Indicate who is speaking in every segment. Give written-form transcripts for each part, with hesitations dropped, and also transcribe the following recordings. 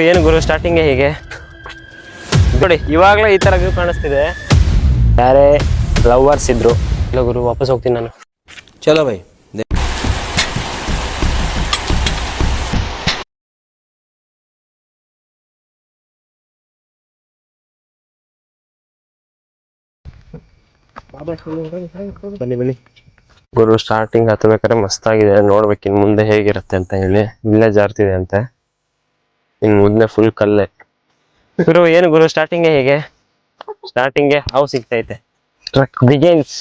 Speaker 1: ಏನು ಗುರು ಸ್ಟಾರ್ಟಿಂಗ್ ಹೀಗೆ ನೋಡಿ, ಇವಾಗಲೇ ಈ ತರ ವ್ಯೂ ಕಾಣಿಸ್ತಿದೆ. ಯಾರೇ ಲವರ್ಸ್ ಇದ್ರು ಇಲ್ಲ ಗುರು, ವಾಪಸ್ ಹೋಗ್ತೀನಿ ನಾನು.
Speaker 2: ಚಲೋ ಬೈ.
Speaker 1: ಬನ್ನಿ ಬನ್ನಿ ಗುರು, ಸ್ಟಾರ್ಟಿಂಗ್ ಹತ್ಬೇಕಾದ್ರೆ ಮಸ್ತಾಗಿದೆ. ನೋಡ್ಬೇಕು ಇನ್ ಮುಂದೆ ಹೇಗಿರುತ್ತೆ ಅಂತ ಹೇಳಿ. ಇಲ್ಲೇ ಜಾರ್ತಿದೆ ಅಂತೆ, ಇನ್ ಮುಂದೆ ಫುಲ್ ಕಲ್ಲೆ ಗುರು. ಏನು ಗುರು ಸ್ಟಾರ್ಟಿಂಗ್ ಹೀಗೆ, ಸ್ಟಾರ್ಟಿಂಗ್ಗೆ ಹಾವು ಸಿಗ್ತೈತೆ. ಟ್ರಕ್ ಬಿಗಿನ್ಸ್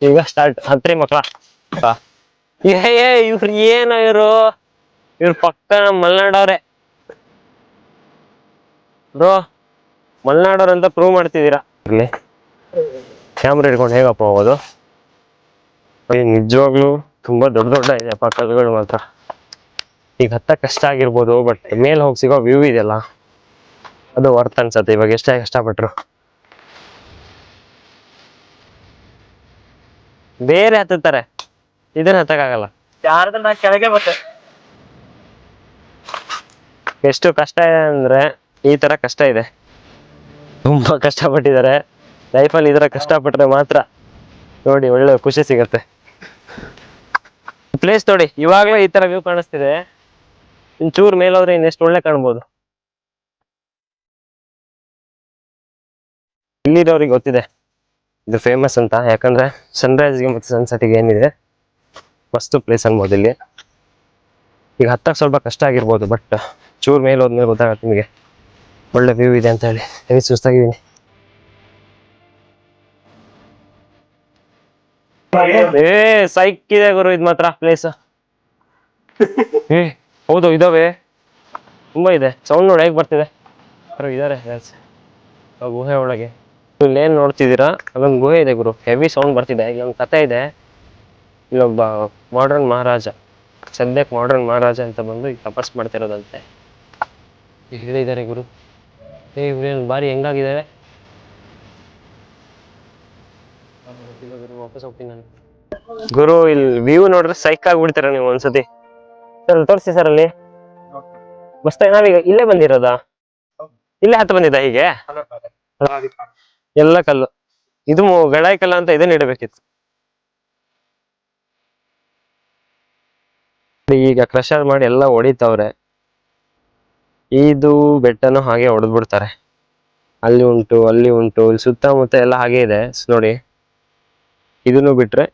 Speaker 1: ಈಗ ಸ್ಟಾರ್ಟ್. ಹತ್ರಿ ಮಕ್ಳ. ಇವ್ರು ಏನು ಇವ್ರು ಪಕ್ಕ ನಮ್ಮ ಮಲ್ನಾಡವ್ರೆ ಬ್ರೋ. ಮಲ್ನಾಡವ್ರ ಅಂತ ಪ್ರೂವ್ ಮಾಡ್ತಿದ್ದೀರಾ. ಇರ್ಲಿ, ಕ್ಯಾಮ್ರಾ ಹಿಡ್ಕೊಂಡು ಹೇಗಪ್ಪ ಹೋಗೋದು? ನಿಜವಾಗ್ಲೂ ತುಂಬಾ ದೊಡ್ಡ ದೊಡ್ಡ ಇದೆಯಪ್ಪ ಕಲ್ಲುಗಳು ಮಾತ್ರ. ಈಗ ಹತ್ತ ಕಷ್ಟ ಆಗಿರ್ಬೋದು, ಬಟ್ ಮೇಲೆ ಹೋಗಿ ಸಿಗೋ ವ್ಯೂ ಇದೆಯಲ್ಲ, ಅದು ವರ್ತ್ ಅನ್ಸತ್ತೆ. ಇವಾಗ ಎಷ್ಟೇ ಕಷ್ಟಪಟ್ರು ಬೇರೆ ಹತ್ತುತ್ತಾರೆ, ಇದನ್ನ ಹತ್ತಕ್ಕಾಗಲ್ಲ.
Speaker 3: ನಾ ಕೆಳಗೆ ಬರ್ತೇ.
Speaker 1: ಎಷ್ಟು ಕಷ್ಟ ಇದೆ ಅಂದ್ರೆ ಈ ತರ ಕಷ್ಟ ಇದೆ. ತುಂಬಾ ಕಷ್ಟಪಟ್ಟಿದ್ದಾರೆ ಲೈಫಲ್ಲಿ. ಈ ತರ ಕಷ್ಟಪಟ್ರೆ ಮಾತ್ರ ನೋಡಿ ಒಳ್ಳೆ ಖುಷಿ ಸಿಗತ್ತೆ. ಪ್ಲೇಸ್ ನೋಡಿ, ಇವಾಗಲೇ ಈ ತರ ವ್ಯೂ ಕಾಣಿಸ್ತಿದೆ. ಒಂಚೂರು ಮೇಲೋದ್ರೆ ಇನ್ನೆಷ್ಟು ಒಳ್ಳೆ ಕಾಣ್ಬೋದು. ಇಲ್ಲಿರೋರಿಗೆ ಗೊತ್ತಿದೆ ಇದು ಫೇಮಸ್ ಅಂತ, ಯಾಕಂದ್ರೆ ಸನ್ರೈಸ್ಗೆ ಮತ್ತೆ ಸನ್ಸೆಟ್ಗೆ ಏನಿದೆ ಮಸ್ತ್ ಪ್ಲೇಸ್ ಅನ್ಬೋದು ಇಲ್ಲಿ. ಈಗ ಹತ್ತಕ್ಕೆ ಸ್ವಲ್ಪ ಕಷ್ಟ ಆಗಿರ್ಬೋದು, ಬಟ್ ಚೂರು ಮೇಲೆ ಹೋದ್ಮೇಲೆ ಗೊತ್ತಾಗತ್ತೆ ನಿಮಗೆ ಒಳ್ಳೆ ವ್ಯೂ ಇದೆ ಅಂತ ಹೇಳಿ. ಹೆವಿ ಸುಸ್ತಾಗಿದ್ದೀನಿ. ಸೈಕ್ ಇದೆ ಗುರು ಇದು ಮಾತ್ರ ಪ್ಲೇಸ್. ಹೌದು ಇದಾವೆ, ತುಂಬಾ ಇದೆ. ಸೌಂಡ್ ನೋಡಿ ಹೇಗೆ ಬರ್ತಿದೆ. ಇದಾರೆ ಗುಹೆ ಒಳಗೆ. ಇಲ್ಲೇನ್ ನೋಡ್ತಿದ್ದೀರಾ, ಅಲ್ಲೊಂದು ಗುಹೆ ಇದೆ ಗುರು. ಹೆವಿ ಸೌಂಡ್ ಬರ್ತಿದೆ. ಇಲ್ಲೊಂದು ಕತೆ ಇದೆ. ಇಲ್ಲೊಬ್ಬ ಮಾಡರ್ನ್ ಮಹಾರಾಜ, ಸದ್ಯಕ್ಕೆ ಮಾಡರ್ನ್ ಮಹಾರಾಜ ಅಂತ ಬಂದು ಈಗ ತಪಸ್ ಮಾಡ್ತಿರೋದಂತೆ. ಹೇಳಿದ್ದಾರೆ ಗುರು. ಇವ್ರೇನು ಬಾರಿ ಹೆಂಗಾಗಿದ್ದಾರೆ. ವಾಪಸ್ ಹೋಗ್ತೀನಿ ನಾನು ಗುರು. ಇಲ್ಲಿ ವ್ಯೂ ನೋಡ್ರೆ ಸೈಕ್ ಆಗ್ಬಿಡ್ತೀರ ನೀವು ಒಂದ್ಸತಿ. ಸರ್ ತೋರಿಸಿ ಸರ್, ಅಲ್ಲಿ ಮಸ್ತಾಗಿ. ನಾವೀಗ ಇಲ್ಲೇ ಬಂದಿರೋದಾ? ಇಲ್ಲೇ ಹತ್ತು ಬಂದಿದ್ದ ಹೀಗೆ ಎಲ್ಲ ಕಲ್ಲು. ಇದು ಗಡಾಯಿ ಕಲ್ಲು ಅಂತ ಇದನ್ನ ಇಡಬೇಕಿತ್ತು. ಈಗ ಕ್ರಷರ್ ಮಾಡಿ ಎಲ್ಲ ಹೊಡಿತಾವ್ರೆ. ಇದು ಬೆಟ್ಟನು ಹಾಗೆ ಹೊಡೆದ್ಬಿಡ್ತಾರೆ. ಅಲ್ಲಿ ಉಂಟು, ಅಲ್ಲಿ ಉಂಟು, ಇಲ್ಲಿ ಸುತ್ತಮುತ್ತ ಎಲ್ಲ ಹಾಗೆ ಇದೆ ನೋಡಿ. ಇದನ್ನು ಬಿಟ್ರೆ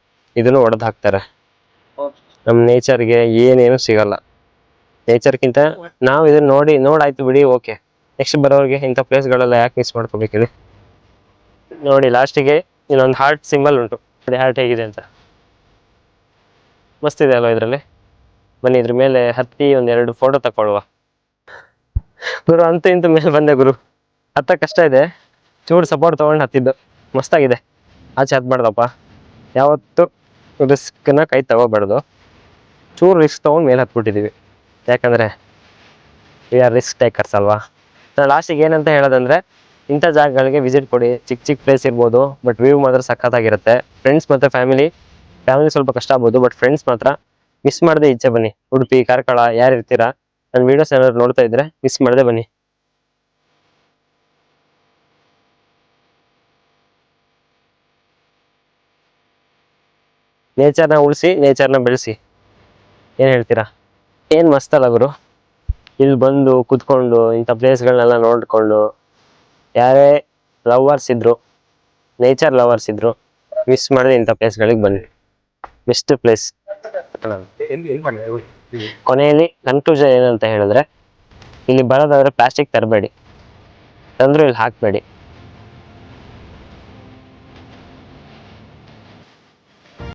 Speaker 1: ಇದನ್ನು ಹೊಡೆದು ಹಾಕ್ತಾರೆ. ನಮ್ ನೇಚರ್ಗೆ ಏನೇನು ಸಿಗಲ್ಲ. ನೇಚರ್ಗಿಂತ ನಾವು ಇದನ್ನ ನೋಡಾಯ್ತು ಬಿಡಿ, ಓಕೆ. ನೆಕ್ಸ್ಟ್ ಬರೋರಿಗೆ ಇಂಥ ಪ್ಲೇಸ್ಗಳೆಲ್ಲ ಯಾಕೆ ಮಿಸ್ ಮಾಡ್ಕೋಬೇಕಿದೆ. ನೋಡಿ ಲಾಸ್ಟಿಗೆ ಇನ್ನೊಂದು ಹಾರ್ಟ್ ಸಿಂಬಲ್ ಉಂಟು. ನೋಡಿ ಹಾರ್ಟ್ ಹೇಗಿದೆ ಅಂತ. ಮಸ್ತ್ ಇದೆ ಅಲ್ವಾ ಇದರಲ್ಲಿ. ಬನ್ನಿ ಇದ್ರ ಮೇಲೆ ಹತ್ತಿ ಒಂದೆರಡು ಫೋಟೋ ತಗೊಳ್ಳುವ ಗುರು. ಅಂತೂ ಇಂತೂ ಮೇಲೆ ಬಂದೆ ಗುರು. ಹತ್ತ ಕಷ್ಟ ಇದೆ, ಚೂರು ಸಪೋರ್ಟ್ ತೊಗೊಂಡು ಹತ್ತಿದ್ದು. ಮಸ್ತಾಗಿದೆ. ಆಚೆ ಹತ್ಬಾರ್ದಪ್ಪ, ಯಾವತ್ತು ರಿಸ್ಕ್ನ ಕೈ ತಗೋಬಾರ್ದು. ಚೂರು ರಿಸ್ಕ್ ತೊಗೊಂಡು ಮೇಲೆ ಹತ್ಬಿಟ್ಟಿದ್ದೀವಿ, ಯಾಕಂದರೆ ವಿ ಆರ್ ರಿಸ್ಕ್ ಟೇಕರ್ಸ್ ಅಲ್ವಾ. ನಾನು ಲಾಸ್ಟಿಗೆ ಏನಂತ ಹೇಳೋದಂದರೆ, ಇಂಥ ಜಾಗಗಳಿಗೆ ವಿಸಿಟ್ ಕೊಡಿ. ಚಿಕ್ಕ ಚಿಕ್ಕ ಪ್ಲೇಸ್ ಇರ್ಬೋದು, ಬಟ್ ವ್ಯೂ ಮಾತ್ರ ಸಖತ್ತಾಗಿರುತ್ತೆ. ಫ್ರೆಂಡ್ಸ್ ಮತ್ತು ಫ್ಯಾಮಿಲಿ ಸ್ವಲ್ಪ ಕಷ್ಟ ಆಗ್ಬೋದು, ಬಟ್ ಫ್ರೆಂಡ್ಸ್ ಮಾತ್ರ ಮಿಸ್ ಮಾಡದೆ ಈಚೆ ಬನ್ನಿ. ಉಡುಪಿ, ಕಾರ್ಕಳ ಯಾರು ಇರ್ತೀರಾ, ನನ್ನ ವೀಡಿಯೋಸ್ ಏನಾದ್ರು ನೋಡ್ತಾ ಇದ್ರೆ ಮಿಸ್ ಮಾಡದೆ ಬನ್ನಿ. ನೇಚರ್ನ ಉಳಿಸಿ, ನೇಚರ್ನ ಬೆಳೆಸಿ. ಏನು ಹೇಳ್ತೀರಾ? ಏನು ಮಸ್ತ್ ಅಲ್ಲ ಗುರು. ಇಲ್ಲಿ ಬಂದು ಕುತ್ಕೊಂಡು ಇಂಥ ಪ್ಲೇಸ್ಗಳನ್ನೆಲ್ಲ ನೋಡಿಕೊಂಡು, ಯಾರೇ ಲವರ್ಸ್ ಇದ್ರು, ನೇಚರ್ ಲವರ್ಸ್ ಇದ್ರು, ಮಿಸ್ ಮಾಡದೆ ಇಂಥ ಪ್ಲೇಸ್ಗಳಿಗೆ ಬನ್ನಿ. Best place. ಕೊನೆಯಲ್ಲಿ ಕನ್ಕ್ಲೂಷನ್ ಏನಂತ ಹೇಳಿದ್ರೆ, ಇಲ್ಲಿ ಬರೋದಾದ್ರೆ ಪ್ಲಾಸ್ಟಿಕ್ ತರಬೇಡಿ, ತಂದ್ರು ಇಲ್ಲಿ ಹಾಕಬೇಡಿ.